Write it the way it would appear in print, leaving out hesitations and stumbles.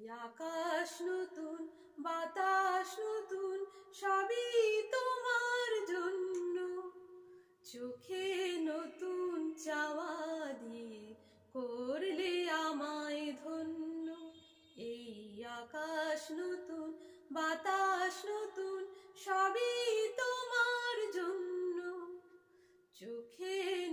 আকাশ নতুন, বাতাস নতুন, সবই তোমার জন্য। চোখে নতুন চাওয়া দিয়ে করলে আমায় ধন্য। এই আকাশ নতুন, বাতাস নতুন, সবই তোমার জন্য। চোখে